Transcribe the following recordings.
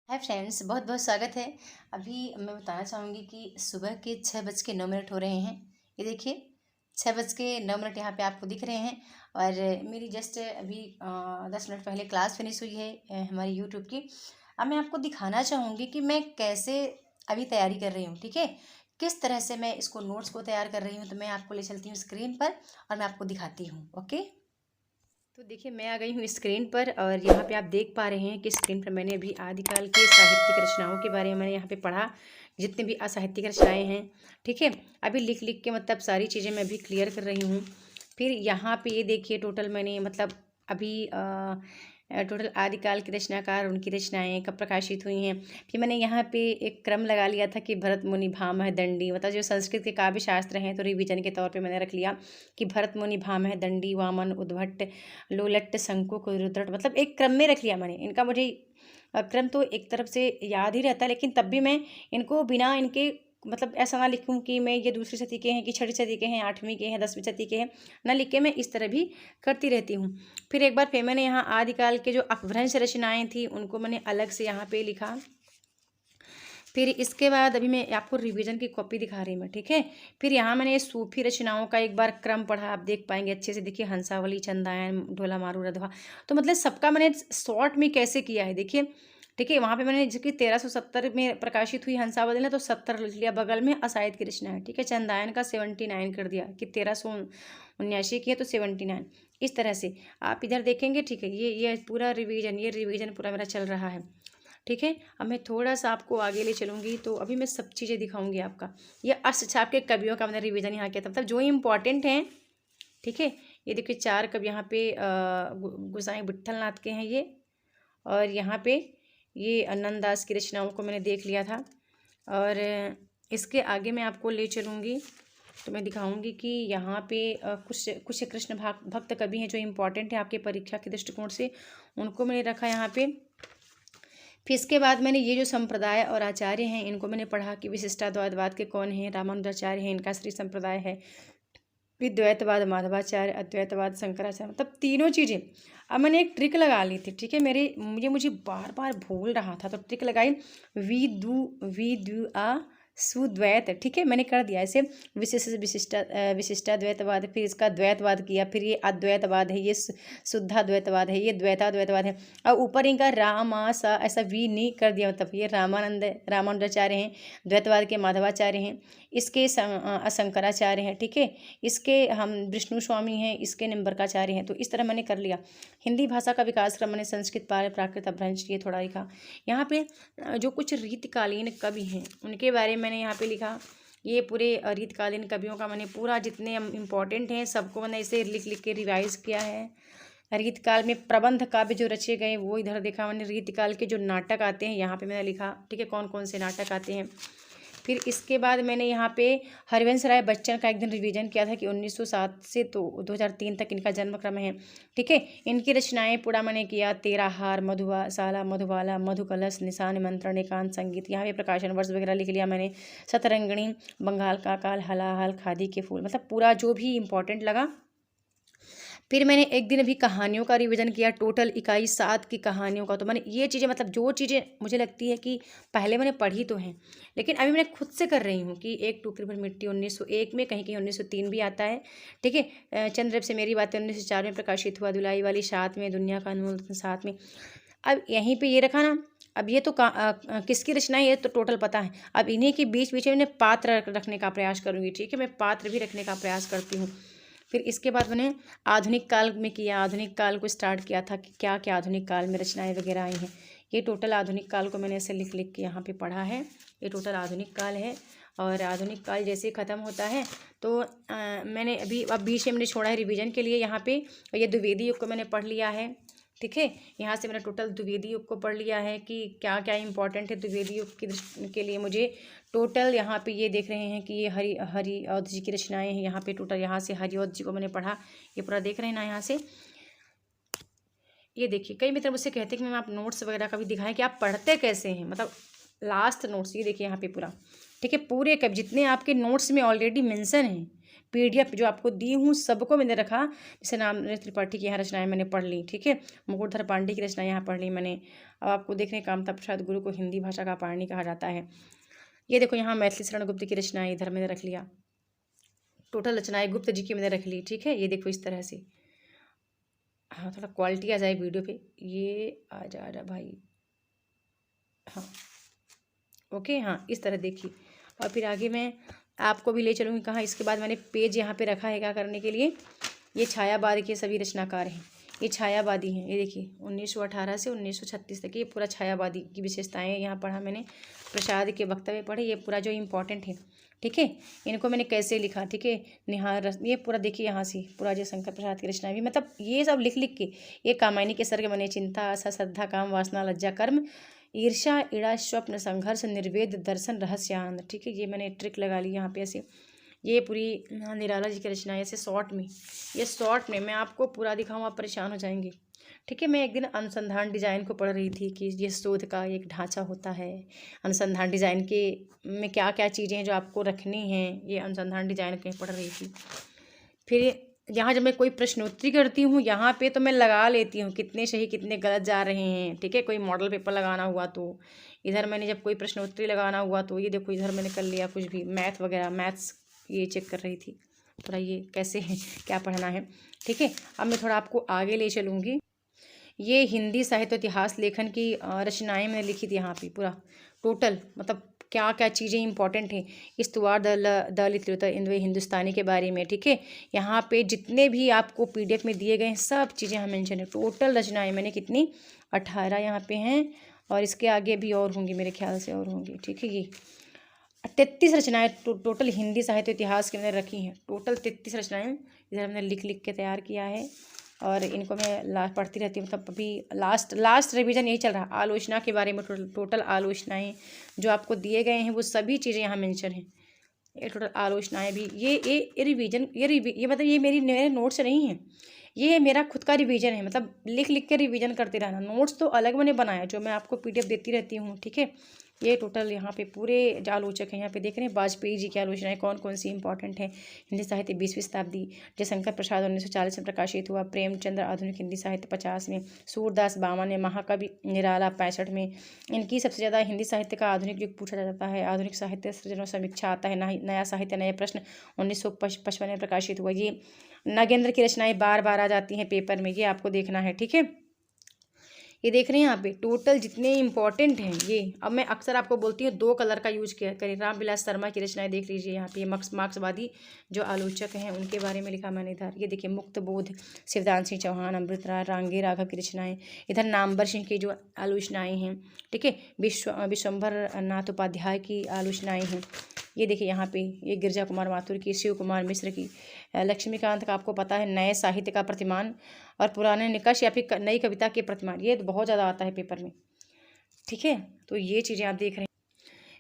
Hi friends, बहुत बहुत स्वागत है। अभी मैं बताना चाहूँगी कि सुबह के 6:09 हो रहे हैं। ये देखिए, 6:09 यहाँ पे आपको दिख रहे हैं। और मेरी जस्ट अभी 10 मिनट पहले क्लास फिनिश हुई है हमारी यूट्यूब की। अब मैं आपको दिखाना चाहूँगी कि मैं कैसे अभी तैयारी कर रही हूँ। ठीक है, किस तरह से मैं इसको नोट्स को तैयार कर रही हूँ। तो मैं आपको ले चलती हूँ स्क्रीन पर और मैं आपको दिखाती हूँ। ओके, तो देखिए, मैं आ गई हूँ स्क्रीन पर और यहाँ पे आप देख पा रहे हैं कि स्क्रीन पर मैंने अभी आदिकाल की साहित्यिक रचनाओं के बारे में मैंने यहाँ पे पढ़ा। जितने भी असाहित्यिक रचनाएं हैं, ठीक है, अभी लिख लिख के मतलब सारी चीज़ें मैं अभी क्लियर कर रही हूँ। फिर यहाँ पे ये देखिए, टोटल मैंने मतलब अभी टोटल आदिकाल के रचनाकार, उनकी रचनाएं कब प्रकाशित हुई हैं। फिर मैंने यहाँ पे एक क्रम लगा लिया था कि भरत मुनि भामह दंडी, मतलब जो संस्कृत के काव्य शास्त्र हैं तो रिवीजन के तौर पे मैंने रख लिया कि भरत मुनि भामह दंडी वामन उद्भट लोलट्ट शंकुक रुद्रट, मतलब एक क्रम में रख लिया मैंने इनका। मुझे क्रम तो एक तरफ से याद ही रहता है, लेकिन तब भी मैं इनको बिना इनके मतलब ऐसा ना लिखूं कि मैं ये दूसरी सदी के हैं कि छठी सदी के हैं, आठवीं के हैं, 10वीं सदी के हैं, ना लिख के मैं इस तरह भी करती रहती हूँ। फिर मैंने यहाँ आदिकाल के जो अपभ्रंश रचनाएं थी उनको मैंने अलग से यहाँ पे लिखा। फिर इसके बाद अभी मैं आपको रिवीजन की कॉपी दिखा रही हूँ, ठीक है। फिर यहाँ मैंने सूफी रचनाओं का एक बार क्रम पढ़ा, आप देख पाएंगे अच्छे से। देखिए, हंसावली, चंदायन, ढोला मारू, रधवा, तो मतलब सबका मैंने शॉर्ट में कैसे किया है देखिए। ठीक है, वहाँ पे मैंने जबकि 1370 में प्रकाशित हुई हंसावली ने तो 70 लिख लिया, बगल में असाहित की रचना है। ठीक है, चंदायन का 79 कर दिया कि 1379 की है तो 79, इस तरह से आप इधर देखेंगे। ठीक है, ये पूरा रिवीजन पूरा मेरा चल रहा है। ठीक है, अब मैं थोड़ा सा आपको आगे ले चलूँगी तो अभी मैं सब चीज़ें दिखाऊंगी आपका। ये अष्टछाप के कवियों का मैंने रिवीजन यहाँ किया था, मतलब जो इम्पोर्टेंट हैं। ठीक है, ये देखिए 4 कवि यहाँ पे गोसाई विट्ठल नाथ के हैं ये। और यहाँ पे ये नंददास की रचनाओं को मैंने देख लिया था। और इसके आगे मैं आपको ले चलूँगी तो मैं दिखाऊंगी कि यहाँ पे कुछ कुछ कृष्ण भक्त कवि हैं जो इम्पोर्टेंट है आपके परीक्षा के दृष्टिकोण से, उनको मैंने रखा यहाँ पे। फिर इसके बाद मैंने ये जो संप्रदाय और आचार्य हैं इनको मैंने पढ़ा कि विशिष्टाद्वैतवाद के कौन हैं। रामानुजाचार्य हैं, इनका श्री संप्रदाय है। फिर द्वैतवाद माधवाचार्य, अद्वैतवाद शंकराचार्य, मतलब तीनों चीज़ें। अब मैंने एक ट्रिक लगा ली थी, ठीक है, मुझे बार बार भूल रहा था तो ट्रिक लगाई, वी दु आ सुद्वैत। ठीक है, मैंने कर दिया ऐसे, विशिष्टाद्वैतवाद, फिर इसका द्वैतवाद किया, फिर ये अद्वैतवाद है, ये शुद्धाद्वैतवाद है, ये द्वैताद्वैतवाद है। और ऊपर इनका रामा सा ऐसा वी नी कर दिया, मतलब ये रामानुजाचार्य हैं, द्वैतवाद के माधवाचार्य हैं, इसके शंकराचार्य हैं। ठीक है, इसके हम विष्णु स्वामी हैं, इसके निम्बरकाचार्य हैं। तो इस तरह मैंने कर लिया। हिंदी भाषा का विकास क्रम मैंने संस्कृत, पाल, प्राकृत, अपभ्रंश, ये थोड़ा लिखा। यहाँ पे जो कुछ रीतकालीन कवि हैं उनके बारे में मैंने यहाँ पे लिखा। ये पूरे रीतकालीन कवियों का मैंने पूरा जितने इम्पोर्टेंट हैं सबको मैंने इसे लिख लिख के रिवाइज किया है। रीतकाल में प्रबंध काव्य जो रचे गए वो इधर देखा मैंने। रीतकाल के जो नाटक आते हैं यहाँ पे मैंने लिखा, ठीक है, कौन कौन से नाटक आते हैं। फिर इसके बाद मैंने यहाँ पे हरिवंश राय बच्चन का एक दिन रिवीजन किया था कि 1907 से तो 2003 तक इनका जन्म क्रम है। ठीक है, इनकी रचनाएं पूरा मैंने किया। तेरा हार, मधुशाला, मधुबाला, मधुकलश, निशान, निमंत्रण, एकांत, संगीत, यहाँ पे प्रकाशन वर्ष वगैरह लिख लिया मैंने। सतरंगिणी, बंगाल का काल, हलाहल, खादी के फूल, मतलब पूरा जो भी इम्पोर्टेंट लगा। फिर मैंने एक दिन अभी कहानियों का रिवीजन किया, टोटल इकाई 7 की कहानियों का। तो मैंने ये चीज़ें, मतलब जो चीज़ें मुझे लगती है कि पहले मैंने पढ़ी तो हैं लेकिन अभी मैं खुद से कर रही हूँ कि एक टुकड़ी भर मिट्टी 1901 में, कहीं कहीं 1903 भी आता है। ठीक है, चंद्रदेव से मेरी बातें 1904 में प्रकाशित हुआ। दुलाई वाली 7 में, दुनिया का अनमोल 7 में। अब यहीं पर ये रखा ना। अब ये तो किसकी रचना है ये तो टोटल पता है। अब इन्हीं के बीच बीच में मैंने पात्र रखने का प्रयास करूँगी। ठीक है, मैं पात्र भी रखने का प्रयास करती हूँ। फिर इसके बाद मैंने आधुनिक काल में किया, आधुनिक काल को स्टार्ट किया था कि क्या क्या आधुनिक काल में रचनाएं वगैरह आई हैं। ये टोटल आधुनिक काल को मैंने ऐसे लिख लिख के यहाँ पे पढ़ा है। ये टोटल आधुनिक काल है। और आधुनिक काल जैसे ख़त्म होता है तो मैंने अब बीच में मैंने छोड़ा है रिवीजन के लिए यहाँ पे। ये द्विवेदी युग को मैंने पढ़ लिया है। ठीक है, यहाँ से मैंने टोटल द्विवेदी युग को पढ़ लिया है कि क्या क्या इंपॉर्टेंट है द्विवेदी युग के लिए मुझे। टोटल यहाँ पे ये देख रहे हैं कि ये हरिऔध जी की रचनाएं हैं। यहाँ पे टोटल यहाँ से हरिऔध जी को मैंने पढ़ा, ये पूरा देख रहे हैं ना। यहाँ से ये देखिए, कई मित्र मुझसे कहते हैं कि मैम आप नोट्स वगैरह का भी दिखाएं कि आप पढ़ते कैसे हैं, मतलब लास्ट नोट्स। ये देखिए यहाँ पे पूरा, ठीक है, पूरे कब जितने आपके नोट्स में ऑलरेडी मेंशन हैं PDF जो आपको दी हूँ सबको मैंने रखा। जैसे नामदेव त्रिपाठी की यहाँ रचनाएं मैंने पढ़ ली, ठीक है, मुकुटधर पांडे की रचनाएं यहाँ पढ़ ली मैंने। अब आपको देख रहे हैं कामता प्रसाद गुरु को हिंदी भाषा का पाणिनि कहा जाता है। ये देखो यहाँ मैथिली शरण गुप्त की रचनाएं इधर मैंने रख लिया, टोटल रचनाएं गुप्त जी की मैंने रख ली, ठीक है। ये देखो इस तरह से, हाँ थोड़ा क्वालिटी आ जाए वीडियो पे, ये आ जा भाई, हाँ ओके, हाँ इस तरह देखिए। और फिर आगे मैं आपको भी ले चलूँगी कहाँ, इसके बाद मैंने पेज यहाँ पे रखा है क्या करने के लिए। ये छायावाद के सभी रचनाकार हैं, ये छायावादी हैं। ये देखिए 1918 से 1936 तक ये पूरा छायावादी की विशेषताएं यहाँ पढ़ा मैंने, प्रसाद के वक्तव्य पढ़े, ये पूरा जो इम्पोर्टेंट है, ठीक है। इनको मैंने कैसे लिखा, ठीक है, निहार ये पूरा देखिए यहाँ से पूरा जय शंकर प्रसाद की रचना भी, मतलब ये सब लिख लिख के, ये कामायनी के सर्ग बने, चिंता आशा श्रद्धा काम वासना लज्जा कर्म ईर्षा ईड़ा स्वप्न संघर्ष निर्वेद दर्शन रहस्य आनंद, ठीक है। ये मैंने ट्रिक लगा ली यहाँ पे ऐसे। ये पूरी निराला जी की रचना है ऐसे शॉर्ट में, ये शॉर्ट में मैं आपको पूरा दिखाऊँ, आप परेशान हो जाएंगे, ठीक है। मैं एक दिन अनुसंधान डिजाइन को पढ़ रही थी कि ये शोध का एक ढांचा होता है, अनुसंधान डिजाइन के में क्या क्या चीज़ें हैं जो आपको रखनी हैं, ये अनुसंधान डिजाइन के पढ़ रही थी। फिर यहाँ जब मैं कोई प्रश्नोत्तरी करती हूँ यहाँ पे तो मैं लगा लेती हूँ कितने सही कितने गलत जा रहे हैं, ठीक है। कोई मॉडल पेपर लगाना हुआ तो इधर मैंने जब कोई प्रश्नोत्तरी लगाना हुआ तो ये देखो इधर मैंने कर लिया, कुछ भी मैथ वगैरह, मैथ्स ये चेक कर रही थी थोड़ा ये कैसे है क्या पढ़ना है, ठीक है। अब मैं थोड़ा आपको आगे ले चलूँगी। ये हिंदी साहित्य इतिहास लेखन की रचनाएं मैंने लिखी थी यहाँ पे पूरा टोटल, मतलब क्या क्या चीज़ें इंपॉर्टेंट हैं, इस्तवार दलित इंदो हिंदुस्तानी के बारे में, ठीक है। यहाँ पे जितने भी आपको PDF में दिए गए हैं सब चीज़ें यहाँ मेंशन है। टोटल रचनाएं मैंने कितनी 18 यहाँ पे हैं, और इसके आगे भी और होंगी मेरे ख्याल से और होंगी, ठीक है। ये 33 रचनाएं टोटल हिंदी साहित्य इतिहास के अंदर रखी हैं, टोटल 33 रचनाएं इधर हमने लिख लिख के तैयार किया है। और इनको मैं पढ़ती रहती हूँ, मतलब अभी लास्ट रिवीजन यही चल रहा है। आलोचना के बारे में टोटल आलोचनाएं जो आपको दिए गए हैं वो सभी चीज़ें यहाँ मेंशन हैं। ये टोटल आलोचनाएं भी, ये रिवीजन ये मतलब ये मेरे नोट्स नहीं है, ये मेरा खुद का रिवीजन है, मतलब लिख लिख के रिवीजन करते रहना। नोट्स तो अलग मैंने बनाया जो मैं आपको PDF देती रहती हूँ, ठीक है। ये टोटल यहाँ पे पूरे जो आलोचक हैं यहाँ पे देख रहे हैं, वाजपेयी जी की आलोचनाएं कौन कौन सी इंपॉर्टेंट है। हिंदी साहित्य 20वीं शताब्दी, जयशंकर प्रसाद 1940 में प्रकाशित हुआ, प्रेमचंद्र आधुनिक हिंदी साहित्य 50 में, सूरदास 52 में, महाकवि निराला 65 में। इनकी सबसे ज़्यादा हिंदी साहित्य का आधुनिक युग पूछा जाता है। आधुनिक साहित्य सृजन समीक्षा आता है, नया साहित्य नए प्रश्न 1955 में प्रकाशित हुआ। ये नागेंद्र की रचनाएं बार बार आ जाती हैं पेपर में, ये आपको देखना है, ठीक है। ये देख रहे हैं यहाँ पे टोटल जितने इंपॉर्टेंट हैं ये। अब मैं अक्सर आपको बोलती हूँ 2 कलर का यूज किया करें। रामविलास शर्मा की रचनाएं देख लीजिए यहाँ पे, मार्क्सवादी जो आलोचक हैं उनके बारे में लिखा मैंने इधर। ये देखिए मुक्त बोध, शिवदान सिंह चौहान, अमृत राय, रांगे राघव की रचनाएं। इधर नामवर सिंह की जो आलोचनाएँ हैं, ठीक है, विश्वम्भर नाथ उपाध्याय की आलोचनाएँ हैं। ये देखिए यहाँ पे ये गिरजा कुमार माथुर की, शिव कुमार मिश्र की, लक्ष्मीकांत का आपको पता है नए साहित्य का प्रतिमान और पुराने निकष या फिर नई कविता के प्रतिमान, ये तो बहुत ज़्यादा आता है पेपर में, ठीक है। तो ये चीज़ें आप देख रहे हैं।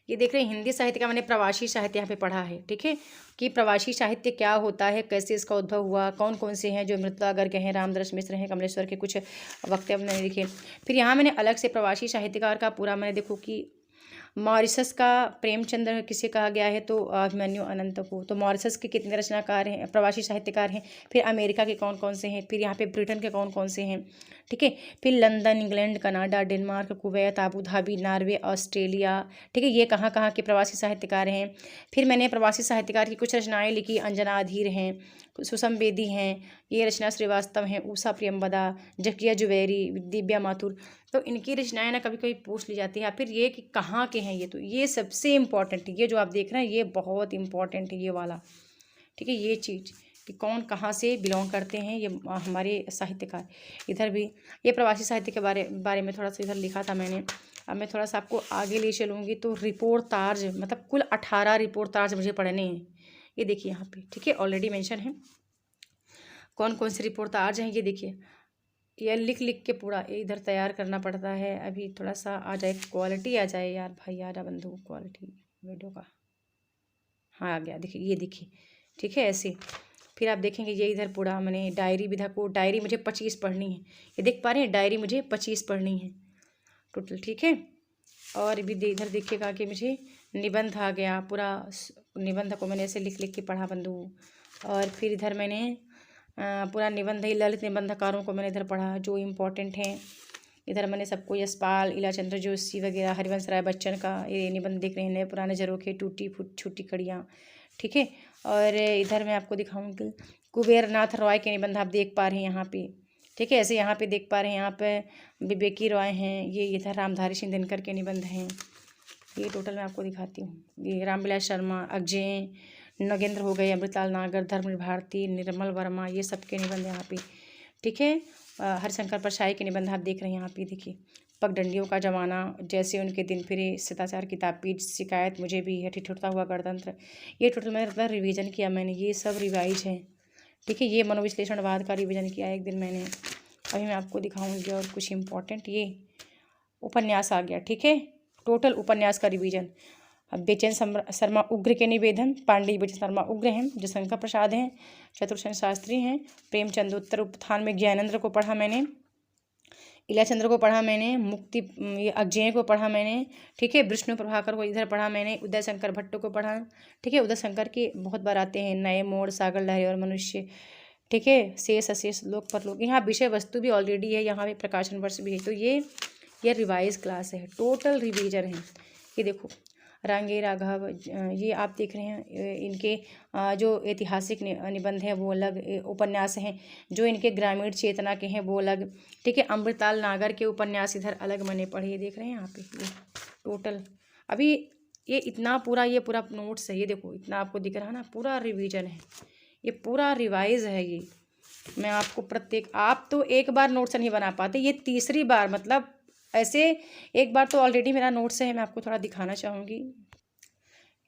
ये देख रहे हैं हिंदी साहित्य का मैंने प्रवासी साहित्य यहाँ पे पढ़ा है, ठीक है, कि प्रवासी साहित्य क्या होता है, कैसे इसका उद्भव हुआ, कौन कौन से हैं जो मृतला गर्ग हैं, रामदरस मिश्र हैं, कमलेश्वर के कुछ वक्तव्य मैंने लिखे। फिर यहाँ मैंने अलग से प्रवासी साहित्यकार का पूरा मैंने देखो कि मॉरिशस का प्रेमचंद्र किसे कहा गया है तो अभिमन्यु अनंत को। तो मॉरिशस के कितने रचनाकार हैं, प्रवासी साहित्यकार हैं। फिर अमेरिका के कौन कौन से हैं, फिर यहाँ पे ब्रिटेन के कौन कौन से हैं, ठीक है। फिर London, England, Canada, Denmark, Kuwait, Abu Dhabi, Norway, Australia, ठीक है, ये कहाँ कहाँ के प्रवासी साहित्यकार हैं। फिर मैंने प्रवासी साहित्यकार की कुछ रचनाएँ लिखी, अंजना अधीर हैं, सुषम बेदी हैं, ये रचना श्रीवास्तव हैं, उषा प्रियंवदा, जकिया जुवेरी, दिव्या माथुर। तो इनकी रचनाएं ना कभी कभी पूछ ली जाती है। फिर ये कि कहाँ के हैं ये, तो ये सबसे इम्पॉर्टेंट है, ये जो आप देख रहे हैं ये बहुत इम्पॉर्टेंट है ये वाला, ठीक है। ये चीज़ कि कौन कहाँ से बिलोंग करते हैं ये हमारे साहित्यकार। इधर भी ये प्रवासी साहित्य के बारे में थोड़ा सा इधर लिखा था मैंने। अब मैं थोड़ा सा आपको आगे ले चलूँगी। तो रिपोर्टाज, मतलब कुल 18 रिपोर्टाज मुझे पढ़ने हैं, ये देखिए यहाँ पे, ठीक है, ऑलरेडी मेंशन है कौन कौन से रिपोर्टाज हैं। ये देखिए ये लिख लिख के पूरा इधर तैयार करना पड़ता है। अभी थोड़ा सा आ जाए, क्वालिटी आ जाए यार भाई, आ रहा बंधु क्वालिटी वीडियो का, हाँ आ गया, देखिए ये देखिए, ठीक है ऐसे। फिर आप देखेंगे ये इधर पूरा मैंने डायरी विधा को, डायरी मुझे 25 पढ़नी है, ये देख पा रहे हैं, डायरी मुझे 25 पढ़नी है टोटल, ठीक है। और भी इधर देखिएगा कि मुझे निबंध आ गया पूरा, निबंध को मैंने ऐसे लिख लिख के पढ़ा बंधु। और फिर इधर मैंने पूरा निबंध ही ललित निबंधकारों को मैंने इधर पढ़ा जो इम्पोर्टेंट हैं। इधर मैंने सबको यशपाल, इलाचंद्र जोशी वगैरह, हरिवंश राय बच्चन का ये निबंध देख रहे हैं, नए पुराने झरोखे, टूटी फूट छूटी कड़ियाँ, ठीक है। और इधर मैं आपको दिखाऊंगी कुबेर नाथ रॉय के निबंध आप देख पा रहे हैं यहाँ पे, ठीक है। ऐसे यहाँ पे देख पा रहे हैं, यहाँ पे विवेकी रॉय हैं, ये इधर रामधारी सिंह दिनकर के निबंध हैं। ये टोटल मैं आपको दिखाती हूँ। ये रामविलास शर्मा, अजय नगेंद्र हो गए, अमृतलाल नागर, धर्म भारती, निर्मल वर्मा, ये सब के निबंध यहाँ पे, ठीक है। हरिशंकर परसाई के निबंध आप देख रहे हैं यहाँ पे, देखिए। पगडंडियों का जमाना, जैसे उनके दिन फिरे, शिष्टाचार की तापीज, शिकायत मुझे भी है, ठिठुरता हुआ गणतंत्र, ये टोटल मैंने रिवीजन किया मैंने, ये सब रिवाइज है, ठीक है। ये मनोविश्लेषणवाद का रिवीजन किया एक दिन मैंने। अभी मैं आपको दिखाऊंगी और कुछ इम्पोर्टेंट, ये उपन्यास आ गया, ठीक है। टोटल उपन्यास का रिवीजन। बेचैन शर्मा उग्र के निवेदन, पांडे बेचैन शर्मा उग्र हैं, जयशंकर प्रसाद हैं, चतुर्सेन शास्त्री हैं, प्रेमचंद उत्तर उत्थान में ज्ञानेंद्र को पढ़ा मैंने, इलाचंद्र को पढ़ा मैंने, मुक्ति ये अजय को पढ़ा मैंने, ठीक है। विष्णु प्रभाकर को इधर पढ़ा मैंने, उदय शंकर भट्ट को पढ़ा, ठीक है। उदय शंकर के बहुत बार आते हैं, नए मोड़, सागर लहरी और मनुष्य, ठीक है। शेष अशेष, लोक परलोक, यहाँ विषय वस्तु भी ऑलरेडी है, यहाँ पे प्रकाशन वर्ष भी है। तो ये रिवाइज क्लास है, टोटल रिवीजन है। ये देखो रांगे राघव, ये आप देख रहे हैं, इनके जो ऐतिहासिक निबंध हैं वो अलग, उपन्यास हैं जो इनके ग्रामीण चेतना के हैं वो अलग, ठीक है। अमृतलाल नागर के उपन्यास इधर अलग मैंने पढ़े, ये देख रहे हैं यहाँ पे, ये टोटल अभी ये इतना पूरा, ये पूरा नोट्स है, ये देखो इतना आपको दिख रहा है ना, पूरा रिवीजन है, ये पूरा रिवाइज है। ये मैं आपको प्रत्येक, आप तो एक बार नोट्स नहीं बना पाते, ये तीसरी बार, मतलब ऐसे एक बार तो ऑलरेडी मेरा नोट्स है, मैं आपको थोड़ा दिखाना चाहूँगी।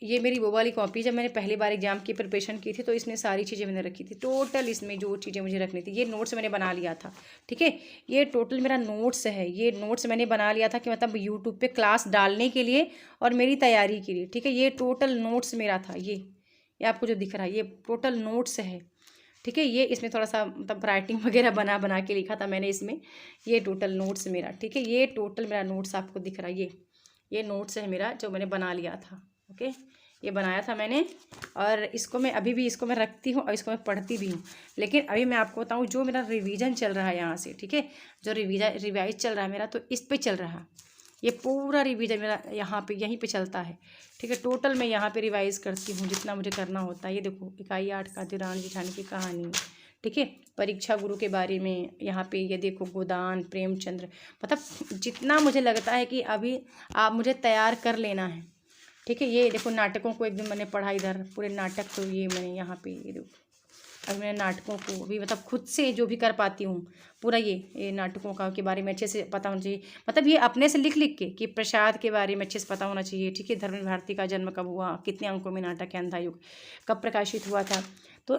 ये मेरी वो वाली कॉपी, जब मैंने पहली बार एग्जाम की प्रिपरेशन की थी तो इसमें सारी चीज़ें मैंने रखी थी, टोटल इसमें जो चीज़ें मुझे रखनी थी, ये नोट्स मैंने बना लिया था, ठीक है। ये टोटल मेरा नोट्स है, ये नोट्स मैंने बना लिया था कि मतलब यूट्यूब पे क्लास डालने के लिए और मेरी तैयारी के लिए, ठीक है। ये टोटल नोट्स मेरा था, ये आपको जो दिख रहा है ये टोटल नोट्स है, ठीक है। ये इसमें थोड़ा सा मतलब राइटिंग वगैरह बना के लिखा था मैंने इसमें, ये टोटल नोट्स मेरा, ठीक है। ये टोटल मेरा नोट्स आपको दिख रहा है, ये नोट्स है मेरा जो मैंने बना लिया था, ओके। ये बनाया था मैंने, और इसको मैं अभी भी इसको मैं रखती हूँ और इसको मैं पढ़ती भी हूँ। लेकिन अभी मैं आपको बताऊँ जो मेरा रिवीजन चल रहा है यहाँ से, ठीक है, जो रिवाइज चल रहा है मेरा, तो इस पे चल रहा है, ये पूरा रिवीजन मेरा यहाँ पे यहीं पे चलता है, ठीक है। टोटल मैं यहाँ पे रिवाइज करती हूँ जितना मुझे करना होता है। ये देखो इकाई 8 का देवरानी जेठानी की कहानी, ठीक है। परीक्षा गुरु के बारे में यहाँ पे ये देखो, गोदान, प्रेमचंद्र, मतलब जितना मुझे लगता है कि अभी आप मुझे तैयार कर लेना है, ठीक है। ये देखो नाटकों को एक दिन मैंने पढ़ा, इधर पूरे नाटक, तो ये मैंने यहाँ पे ये देखो, अब मैंने नाटकों को भी मतलब खुद से जो भी कर पाती हूँ पूरा, ये नाटकों का के बारे में अच्छे से पता होना चाहिए, मतलब ये अपने से लिख लिख के कि प्रसाद के बारे में अच्छे से पता होना चाहिए, ठीक है। धर्म भारती का जन्म कब हुआ, कितने अंकों में नाटक है, अंधा युग कब प्रकाशित हुआ था। तो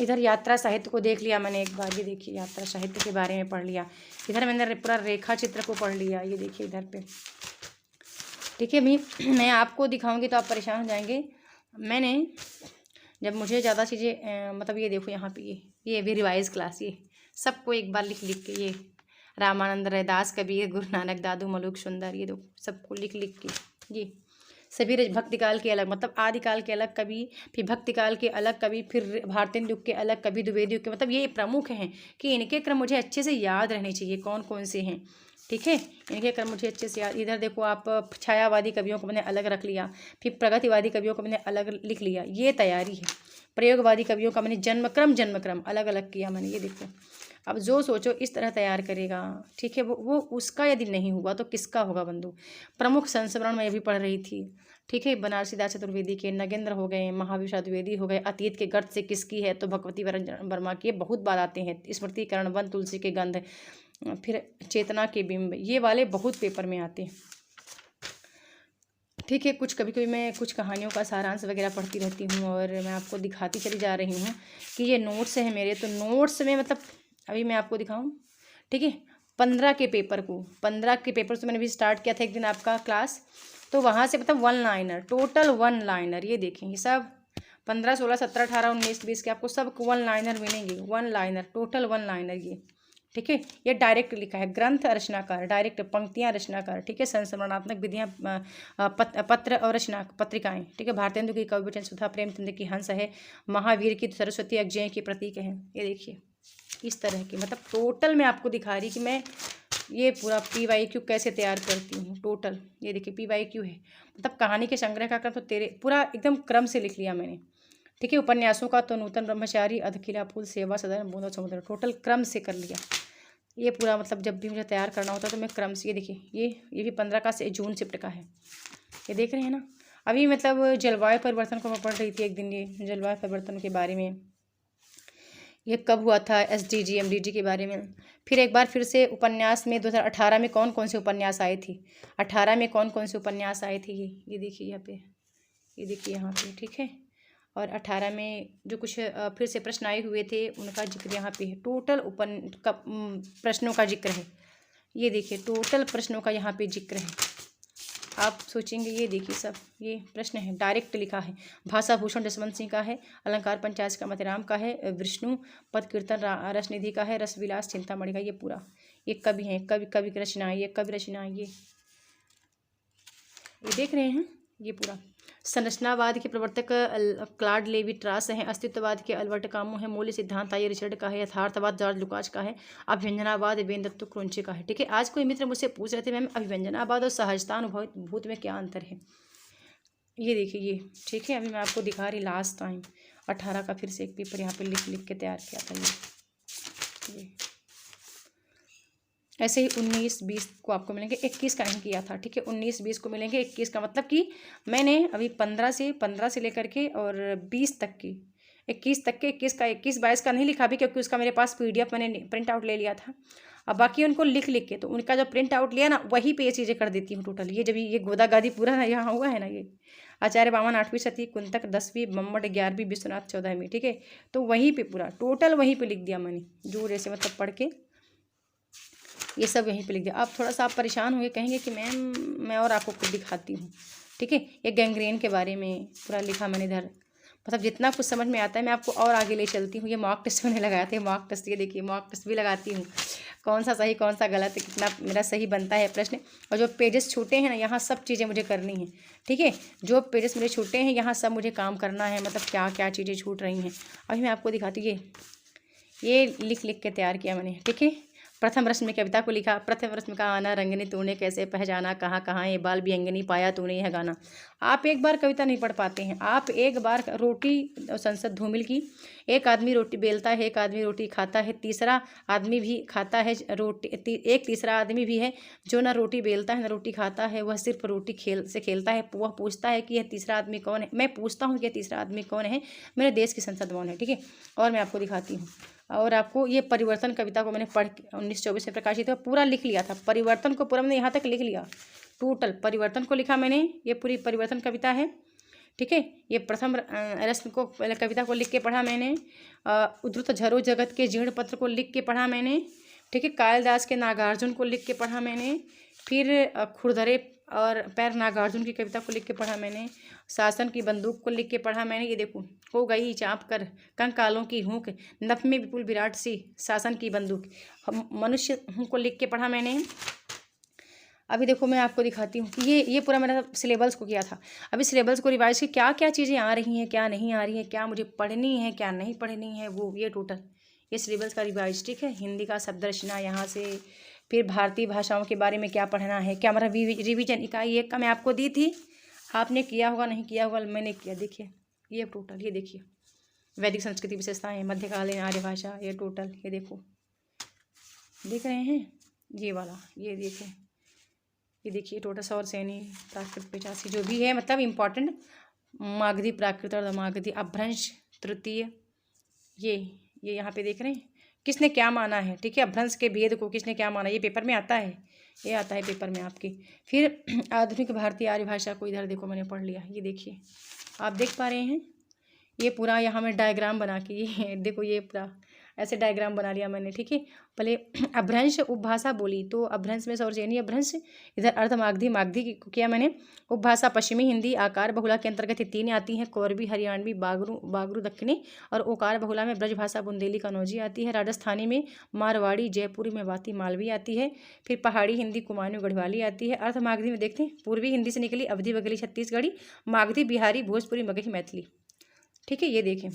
इधर यात्रा साहित्य को देख लिया मैंने एक बार, ये देखिए यात्रा साहित्य के बारे में पढ़ लिया। इधर मैंने पूरा रेखा चित्र को पढ़ लिया, ये देखिए इधर पे, ठीक है। मैं आपको दिखाऊंगी तो आप परेशान हो जाएंगे। मैंने जब मुझे ज़्यादा चीज़ें मतलब ये देखो यहाँ पे, ये भी रिवाइज क्लास, ये सबको एक बार लिख लिख के, ये रामानंद रैदास, कबीर, गुरु नानक, दादू मलुक सुंदर, ये देखो सबको लिख लिख के, ये सभी भक्ति काल के अलग, मतलब आदिकाल के अलग कवि, फिर भक्ति काल के अलग कवि, फिर भारतीय युग के अलग कवि, द्विवेदी युग के, मतलब ये प्रमुख हैं कि इनके क्रम मुझे अच्छे से याद रहने चाहिए कौन कौन से हैं, ठीक है। इनके क्रम मुझे अच्छे से याद। इधर देखो आप छायावादी कवियों को मैंने अलग रख लिया, फिर प्रगतिवादी कवियों को मैंने अलग लिख लिया, ये तैयारी है। प्रयोगवादी कवियों का मैंने जन्मक्रम अलग अलग किया मैंने, ये देखो। अब जो सोचो इस तरह तैयार करेगा, ठीक है, वो उसका यदि नहीं हुआ तो किसका होगा बंधु। प्रमुख संस्मरण मैं भी पढ़ रही थी, ठीक है। बनारसी दास चतुर्वेदी के नगेंद्र हो गए, महावीर द्विवेदी हो गए, अतीत के गर्त से किसकी है तो भगवती वर्मा के बहुत बार आते हैं, स्मृतिकरण, वन तुलसी के गंध, फिर चेतना के बिंब, ये वाले बहुत पेपर में आते हैं, ठीक है। कुछ कभी कभी मैं कुछ कहानियों का सारांश वगैरह पढ़ती रहती हूँ और मैं आपको दिखाती चली जा रही हूँ कि ये नोट्स हैं मेरे। तो नोट्स में मतलब अभी मैं आपको दिखाऊँ, ठीक है। 15 के पेपर से मैंने भी स्टार्ट किया था एक दिन आपका क्लास, तो वहाँ से मतलब 1 लाइनर, टोटल 1 लाइनर, ये देखें ये सब 15, 16, 17, 18, 19, 20 के आपको सब 1 लाइनर मिलेंगे, 1 लाइनर, टोटल 1 लाइनर ये, ठीक है। ये डायरेक्ट लिखा है, ग्रंथ रचनाकार, डायरेक्ट पंक्तियां रचनाकार, ठीक है। संस्मरणात्मक विधियां, पत्र और रचना पत्रिकाएं, ठीक है। भारतेंदु की कवि वचन सुधा, प्रेमचंद की हंस है, महावीर की सरस्वती अजय की प्रतीक है। ये देखिए इस तरह की, मतलब टोटल मैं आपको दिखा रही कि मैं ये पूरा PYQ कैसे तैयार करती हूँ टोटल। ये देखिए PYQ है, मतलब कहानी के संग्रह का क्रम तो तेरे पूरा एकदम क्रम से लिख लिया मैंने, ठीक है। उपन्यासों का तो नूतन ब्रह्मचारी, अधखिला फूल, सेवा सदन, बूंदा समुद्र, टोटल क्रम से कर लिया ये पूरा। मतलब जब भी मुझे तैयार करना होता है तो मैं क्रम से, ये देखिए ये भी 15 का से जून शिफ्ट का है, ये देख रहे हैं ना। अभी मतलब जलवायु परिवर्तन को मैं पढ़ रही थी एक दिन, ये जलवायु परिवर्तन के बारे में ये कब हुआ था, SDG MDG के बारे में। फिर एक बार फिर से उपन्यास में 2018 में कौन कौन से उपन्यास आए थे, 18 में कौन कौन से उपन्यास आए थे, ये देखिए यहाँ पे, ये देखिए यहाँ पे, ठीक है। और 18 में जो कुछ फिर से प्रश्न आए हुए थे उनका जिक्र यहाँ पे है, टोटल प्रश्नों का जिक्र है। ये देखिए टोटल प्रश्नों का यहाँ पे जिक्र है। आप सोचेंगे ये देखिए सब ये प्रश्न है, डायरेक्ट लिखा है। भाषा भूषण जसवंत सिंह का है, अलंकार पंचायत का मतिराम का है, विष्णु पद कीर्तन रसनिधि का है, रसविलास चिंतामणि का। ये पूरा ये कवि हैं, कवि की रचना, ये कवि रचना, ये देख रहे हैं। ये पूरा संरचनावाद के प्रवर्तक क्लॉड लेवी ट्रास हैं, अस्तित्ववाद के अल्बर्ट कामू है, मूल्य सिद्धांत आइए रिचर्ड का है, यथार्थवाद जॉर्ज लुकास का है, अभिव्यंजनावाद बेन दत्तू क्रोंचे का है, ठीक है। आज कोई मित्र मुझसे पूछ रहे थे मैम अभिव्यंजनावाद और सहजतानुभूत में क्या अंतर है। ये देखिए ये, ठीक है। अभी मैं आपको दिखा रही लास्ट टाइम 18 का फिर से एक पेपर यहाँ पे लिख के तैयार किया था ये। ऐसे ही 19-20 को आपको मिलेंगे, 21 का नहीं किया था, ठीक है। 19-20 को मिलेंगे, 21 का मतलब कि मैंने अभी 15 से लेकर के और 20 तक की, 21 तक के, 21-22 का नहीं लिखा अभी, क्योंकि उसका मेरे पास PDF मैंने प्रिंट आउट ले लिया था। अब बाकी उनको लिख के, तो उनका जो प्रिंट आउट लिया ना वहीं पे ये चीज़ें कर देती हूँ टोटल। ये जब ये गोदा गादी पूरा ना यहाँ हुआ है ना, ये आचार्य बामन 8वीं शती, कुंतक 10वीं, मम्मट 11वीं, विश्वनाथ 14वीं, ठीक है। तो वहीं पे पूरा टोटल वहीं पे लिख दिया मैंने, जो जैसे मतलब पढ़ के ये सब यहीं पे लिख दिया। आप थोड़ा सा आप परेशान होंगे, कहेंगे कि मैम मैं और आपको खुद दिखाती हूँ, ठीक है। ये गैंग्रेन के बारे में पूरा लिखा मैंने इधर, मतलब जितना कुछ समझ में आता है मैं आपको और आगे ले चलती हूँ। ये मॉक टेस्ट मैंने लगाया था, मॉक टेस्ट, ये देखिए मॉक टेस्ट भी लगाती हूँ, कौन सा सही कौन सा गलत है, कितना मेरा सही बनता है प्रश्न। और जो पेजेस छूटे हैं ना यहाँ सब चीज़ें मुझे करनी है, ठीक है। जो पेजेस मेरे छूटे हैं यहाँ सब मुझे काम करना है, मतलब क्या क्या चीज़ें छूट रही हैं अभी मैं आपको दिखाती हूँ। ये लिख के तैयार किया मैंने, ठीक है। प्रथम रश्मि में कविता को लिखा, प्रथम रश्मि का आना रंगनी तूने कैसे पहचाना, कहाँ कहाँ ये बाल व्यंगनी पाया तूने यह गाना। आप एक बार कविता नहीं पढ़ पाते हैं, आप एक बार रोटी संसद धूमिल की, एक आदमी रोटी बेलता है, एक आदमी रोटी खाता है, तीसरा आदमी भी खाता है रोटी, एक तीसरा आदमी भी है जो ना रोटी बेलता है ना रोटी खाता है, वह सिर्फ रोटी खेलता है। वह पूछता है कि यह तीसरा आदमी कौन है, मैं पूछता हूँ कि यह तीसरा आदमी कौन है, मेरे देश की संसद कौन है, ठीक है। और मैं आपको दिखाती हूँ, और आपको ये परिवर्तन कविता को मैंने पढ़ 1924 में प्रकाशित हुआ, पूरा लिख लिया था परिवर्तन को, पूरा मैंने यहाँ तक लिख लिया, टोटल परिवर्तन को लिखा मैंने। ये पूरी परिवर्तन कविता है, ठीक है। ये प्रथम रश्मि को पहले कविता को लिख के पढ़ा मैंने, उद्धृत झरो जगत के जीर्ण पत्र को लिख के पढ़ा मैंने, ठीक है। कालिदास के नागार्जुन को लिख के पढ़ा मैंने, फिर खुरदरे और पैर नागार्जुन की कविता को लिख के पढ़ा मैंने, शासन की बंदूक को लिख के पढ़ा मैंने। ये देखो हो गई चाँप कर कंकालों की हुक, नभ में विपुल विराट सी शासन की बंदूक, मनुष्य को लिख के पढ़ा मैंने। अभी देखो मैं आपको दिखाती हूँ कि ये पूरा मैंने सिलेबस को किया था। अभी सिलेबस को रिवाइज की क्या क्या चीज़ें आ रही हैं, क्या नहीं आ रही हैं, क्या मुझे पढ़नी है क्या नहीं पढ़नी है, वो ये टोटल ये सिलेबस का रिवाइज, ठीक है। हिंदी का शब्द रचना यहाँ से, फिर भारतीय भाषाओं के बारे में क्या पढ़ना है, क्या हमारा रिवीजन इकाई 1 का मैं आपको दी थी, आपने किया होगा नहीं किया होगा, मैंने किया। देखिए ये टोटल, ये देखिए वैदिक संस्कृति विशेषताएं, मध्यकालीन आर्य भाषा, ये टोटल ये देखो, देख रहे हैं ये वाला, ये देखें ये देखिए टोटल सौर सैनी प्राकृत 85 जो भी है, मतलब इम्पॉर्टेंट मागधी प्राकृत और मागधी अभ्रंश तृतीय, ये यहाँ पे देख रहे हैं किसने क्या माना है, ठीक है। अभ्रंश के भेद को किसने क्या माना, ये पेपर में आता है, ये आता है पेपर में आपके। फिर आधुनिक भारतीय आर्य भाषा को इधर देखो मैंने पढ़ लिया, ये देखिए आप देख पा रहे हैं, ये पूरा यहाँ में डायग्राम बना के, ये देखो ये पूरा ऐसे डायग्राम बना लिया मैंने, ठीक है। पहले अभ्रंश उपभाषा बोली तो अभ्रंश में सौरजनी अभ्रंश, इधर अर्ध मागधी, मागधी को किया मैंने। उपभाषा पश्चिमी हिंदी आकार बहुला के अंतर्गत ये 3 आती हैं, कोरबी हरियाणवी, बागरू बागरू दक्षिणी, और ओकार बहुला में ब्रजभाषा बुंदेली कनौजी आती है। राजस्थानी में मारवाड़ी, जयपुरी, मेवाती, मालवी आती है। फिर पहाड़ी हिंदी कुमाऊनी गढ़वाली आती है। अर्ध मागधी में देखते हैं, पूर्वी हिंदी से निकली अवधी बघेली छत्तीसगढ़ी, मागधी बिहारी, भोजपुरी, मगही, मैथिली, ठीक है। ये देखें,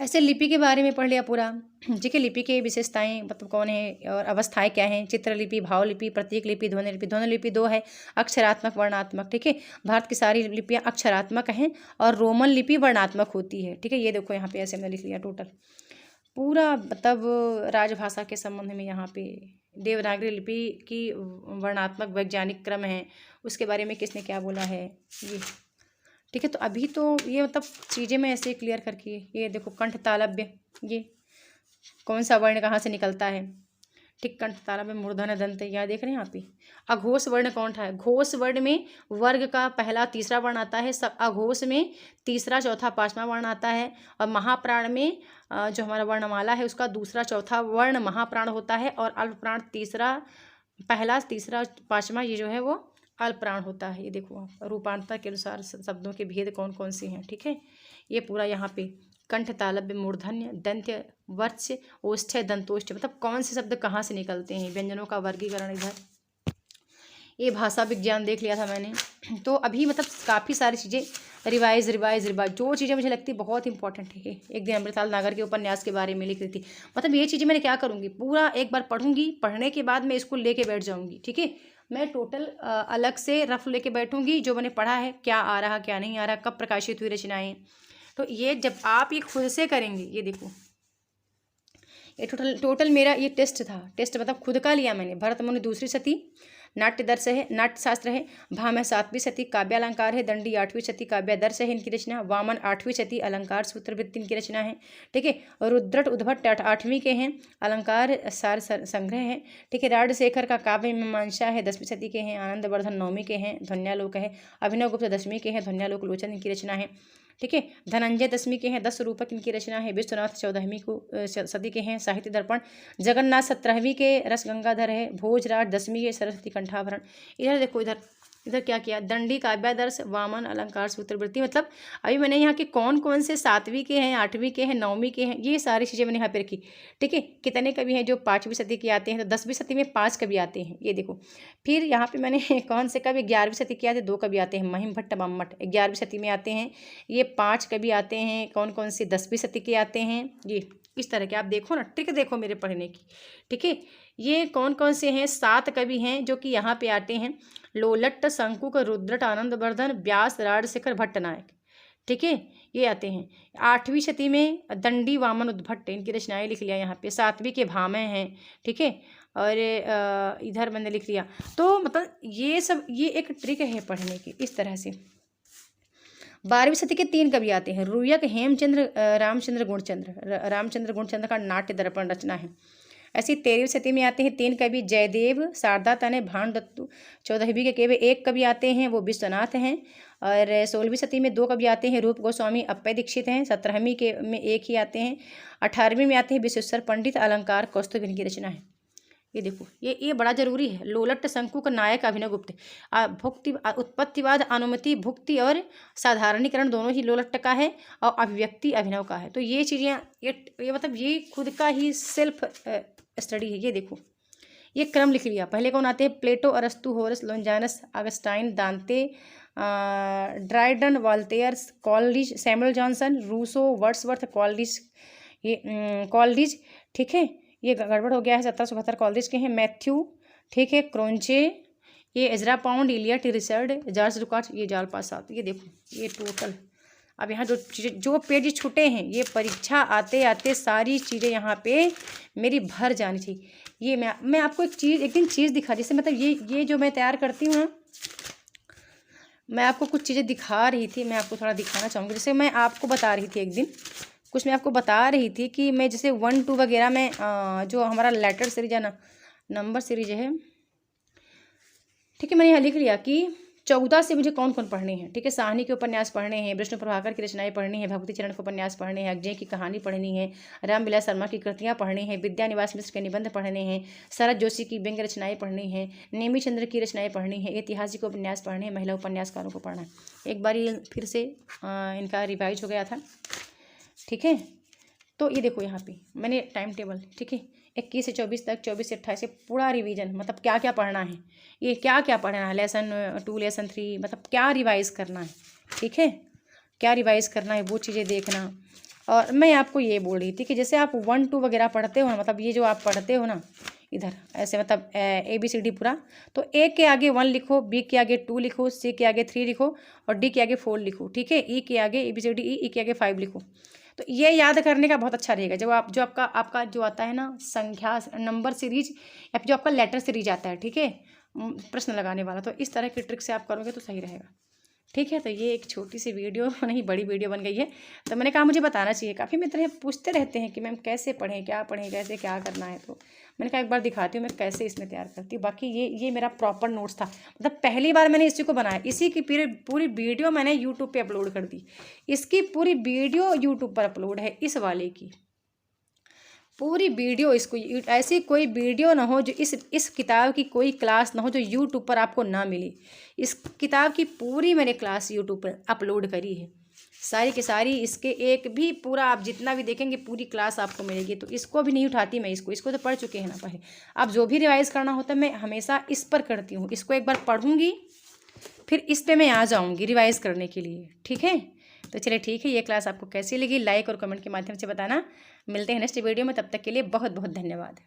ऐसे लिपि के बारे में पढ़ लिया पूरा, ठीक है। लिपि की विशेषताएं मतलब कौन है और अवस्थाएं क्या हैं। चित्रलिपि, भावलिपि, प्रतीक लिपि, ध्वनि लिपि। ध्वनि लिपि 2 है, अक्षरात्मक, वर्णात्मक, ठीक है। भारत की सारी लिपियां अक्षरात्मक हैं और रोमन लिपि वर्णात्मक होती है, ठीक है। ये देखो यहाँ पे ऐसे हमने लिख लिया टोटल पूरा, मतलब राजभाषा के संबंध में यहाँ पे देवनागरी लिपि की वर्णात्मक वैज्ञानिक क्रम है, उसके बारे में किसने क्या बोला है ये, ठीक है। तो अभी तो ये मतलब चीज़ें मैं ऐसे क्लियर करके, ये देखो कंठ तालव्य, ये कौन सा वर्ण कहाँ से निकलता है, ठीक। कंठ तालव्य, मूर्धन्य दंत, यहाँ देख रहे हैं आप ही। अघोष वर्ण कौन था, घोष वर्ण में वर्ग का पहला तीसरा वर्ण आता है, सब अघोष में तीसरा चौथा पांचवा वर्ण आता है, और महाप्राण में जो हमारा वर्णमाला है उसका दूसरा चौथा वर्ण महाप्राण होता है, और अल्पप्राण तीसरा, पहला तीसरा पांचवा ये जो है वो अल्पप्राण होता है। ये देखो आप रूपांतर के अनुसार शब्दों के भेद कौन कौन से हैं, ठीक है। ये पूरा यहाँ पे कंठ तालव्य, मूर्धन्य, दंत्य, वर्च्य, ओष्ठ्य, दंतोष्ठ्य, मतलब कौन से शब्द कहाँ से निकलते हैं, व्यंजनों का वर्गीकरण। इधर ये भाषा विज्ञान देख लिया था मैंने। तो अभी मतलब काफ़ी सारी चीज़ें रिवाइज, जो चीज़ें मुझे लगती बहुत इंपॉर्टेंट है। एक दिन अमृतलाल नागर के उपन्यास के बारे में लिख रही थी, मतलब ये चीज़ें मैंने क्या करूँगी, पूरा एक बार पढ़ूंगी, पढ़ने के बाद मैं इसको लेके बैठ जाऊँगी, ठीक है। मैं टोटल अलग से रफ लेके बैठूंगी, जो मैंने पढ़ा है, क्या आ रहा क्या नहीं आ रहा, कब प्रकाशित हुई रचनाएं। तो ये जब आप ये खुद से करेंगे, ये देखो ये टोटल मेरा ये टेस्ट था, टेस्ट मतलब खुद का लिया मैंने। भरत मुनि दूसरी सती, नाट्यदर्श है, नाट्यशास्त्र है, भामह 7वीं सती, काव्यालंकार है, दंडी 8वीं सती, काव्यादर्श है इनकी रचना, वामन 8वीं सती, अलंकार सूत्रवृत्ति इनकी रचना है, ठीक है। रुद्रट उद्भट 8वीं के हैं, अलंकार सार संग्रह है, ठीक है। राजशेखर का काव्य मीमांसा है 10वीं सदी के हैं, आनंदवर्धन 9वीं के हैं, ध्वन्यालोक है, अभिनव गुप्त 10वीं के हैं, ध्वन्यालोक लोचन इनकी रचना है, ठीक है। धनंजय 10वीं के हैं, 10 रूपक इनकी रचना है, विश्वनाथ 14वीं को सदी के हैं, साहित्य दर्पण, जगन्नाथ 17वीं के, रस गंगाधर है, भोजराज 10वीं के, सरस्वती कंठाभरण। इधर देखो, इधर क्या किया, दंडी, काव्यादर्श, वामन, अलंकार सूत्रवृत्ति, मतलब अभी मैंने यहाँ के कौन कौन से 7वीं के हैं, 8वीं के हैं, 9वीं के हैं, ये सारी चीज़ें मैंने यहाँ पे रखी, ठीक है। कितने कवि हैं जो 5वीं सदी के आते हैं, तो 10वीं सदी में 5 कवि आते हैं, ये देखो। फिर यहाँ पे मैंने कौन से कवि 11वीं सदी के आते हैं, 2 कवि आते हैं, महिम भट्ट, मम्मट 11वीं सदी में आते हैं, ये 5 कवि आते हैं, कौन कौन से 10वीं सदी के आते हैं, ये इस तरह के आप देखो ना, ट्रिक देखो मेरे पढ़ने की, ठीक है। ये कौन कौन से हैं, 7 कवि हैं जो कि यहाँ पे आते हैं, लोलट्ट, शंकुक, रुद्रट, आनंदवर्धन, व्यास, राजशेखर, भट्टनायक, ठीक है। ये आते हैं 8वीं शती में, दंडी, वामन, उद्भट इनकी रचनाएं लिख लिया यहाँ पे, 7वीं के भामह हैं, ठीक है। और इधर मैंने लिख लिया। तो मतलब ये सब, ये एक ट्रिक है पढ़ने की, इस तरह से। 12वीं सदी के 3 कवि आते हैं, रुयक, हेमचंद्र, रामचंद्र गुणचंद्र, रामचंद्र गुणचंद्र का नाट्य दर्पण रचना है। ऐसी 13वीं सदी में आते हैं 3 कवि, जयदेव, शारदा तनय, भानुदत्तु। 14वीं के केवल 1 कवि आते हैं, वो विश्वनाथ हैं। और 16वीं सदी में 2 कवि आते हैं, रूप गोस्वामी, अप्पय दीक्षित हैं। 17वीं के में 1 ही आते हैं। 18वीं में आते हैं विश्वेश्वर पंडित, अलंकार कौस्तुभ इनकी रचना है। ये देखो, ये बड़ा जरूरी है। लोलट्ट, शंकुक, नायक, अभिनव गुप्त। भुक्ति, उत्पत्तिवाद, अनुमति, भुक्ति और साधारणीकरण दोनों ही लोलट्ट का है, और अभिव्यक्ति अभिनव का है। तो ये चीज़ें, ये मतलब ये खुद का ही सेल्फ स्टडी है। ये देखो, ये क्रम लिख लिया। पहले कौन आते हैं, प्लेटो, अरस्तु, Horace, Longinus, Augustine, Dante, Dryden, Voltaire, Coleridge, Samuel Johnson, Rousseau, Wordsworth, Coleridge, ठीक है। ये गड़बड़ हो गया है, 1772 कॉलरिज के हैं। मैथ्यू, ठीक है, क्रोंचे, ये Ezra Pound, Eliot, Richard, George Lucas, ये जाल पास साहब। ये देखो, ये टोटल अब यहाँ जो पेज छूटे हैं, ये परीक्षा आते आते सारी चीज़ें यहाँ पे मेरी भर जानी थी। ये मैं आपको एक दिन चीज़ दिखा, जैसे मतलब ये जो मैं तैयार करती हूँ ना, मैं आपको कुछ चीज़ें दिखा रही थी, मैं आपको थोड़ा दिखाना चाहूँगी। जैसे मैं आपको बता रही थी एक दिन कुछ, मैं आपको बता रही थी कि मैं जैसे 1, 2 वगैरह में जो हमारा लेटर सीरीज है ना, नंबर सीरीज है, ठीक है। मैंने यहाँ लिख लिया कि 14 से मुझे कौन कौन पढ़ने हैं, ठीक है। साहनी के उपन्यास पढ़ने हैं, विष्णु प्रभाकर की रचनाएं पढ़नी है, भगवती चरण के उपन्यास पढ़ने हैं, अजय की कहानी पढ़नी है, रामविलास शर्मा की कृतियाँ पढ़नी हैं, विद्यानिवास मिश्र के निबंध पढ़ने हैं, शरद जोशी की व्यंग्य रचनाएं पढ़नी हैं, नेमी चंद्र की रचनाएं पढ़नी है, ऐतिहासिक उपन्यास पढ़ने हैं, महिला उपन्यासकारों को पढ़ना है। एक बार ये फिर से इनका रिवाइज हो गया था, ठीक है। तो ये देखो यहाँ पे मैंने टाइम टेबल, ठीक है, 21 से 24 तक, 24 से 28 से पूरा रिवीजन, मतलब क्या क्या पढ़ना है, ये क्या क्या पढ़ना है, लेसन 2 लेसन 3, मतलब क्या रिवाइज़ करना है, ठीक है, क्या रिवाइज़ करना है वो चीज़ें देखना। और मैं आपको ये बोल रही थी कि जैसे आप 1 2 वगैरह पढ़ते हो ना, मतलब ये जो आप पढ़ते हो ना इधर ऐसे, मतलब ABCD पूरा, तो A के आगे 1 लिखो, B के आगे 2 लिखो, C के आगे 3 लिखो और D के आगे 4 लिखो, ठीक है। E के आगे ABCD E के आगे 5 लिखो। तो ये याद करने का बहुत अच्छा रहेगा। जब आप जो आपका जो आता है ना संख्या नंबर सीरीज या जो आपका लेटर सीरीज आता है, ठीक है, प्रश्न लगाने वाला, तो इस तरह की ट्रिक से आप करोगे तो सही रहेगा, ठीक है। तो ये एक छोटी सी वीडियो नहीं बड़ी वीडियो बन गई है, तो मैंने कहा मुझे बताना चाहिए। काफ़ी मित्र हैं पूछते रहते हैं कि मैम कैसे पढ़ें, क्या पढ़ें, कैसे क्या करना है, तो मैंने कहा एक बार दिखाती हूँ मैं कैसे इसमें तैयार करती हूँ। बाकी ये मेरा प्रॉपर नोट्स था, मतलब पहली बार मैंने इसी को बनाया, इसी की पूरी वीडियो मैंने यूट्यूब पर अपलोड कर दी। इसकी पूरी वीडियो यूट्यूब पर अपलोड है, इस वाले की पूरी वीडियो। इसको ऐसी कोई वीडियो ना हो जो इस किताब की कोई क्लास ना हो जो यूट्यूब पर आपको ना मिले। इस किताब की पूरी मैंने क्लास यूट्यूब पर अपलोड करी है, सारी की सारी। इसके एक भी पूरा आप जितना भी देखेंगे पूरी क्लास आपको मिलेगी। तो इसको भी नहीं उठाती मैं, इसको तो पढ़ चुके हैं ना पहले। अब जो भी रिवाइज़ करना होता है मैं हमेशा इस पर करती हूँ, इसको एक बार पढ़ूँगी फिर इस पर मैं आ जाऊँगी रिवाइज़ करने के लिए, ठीक है। तो चलिए ठीक है, ये क्लास आपको कैसी लगी लाइक और कमेंट के माध्यम से बताना। मिलते हैं नेक्स्ट वीडियो में, तब तक के लिए बहुत बहुत धन्यवाद।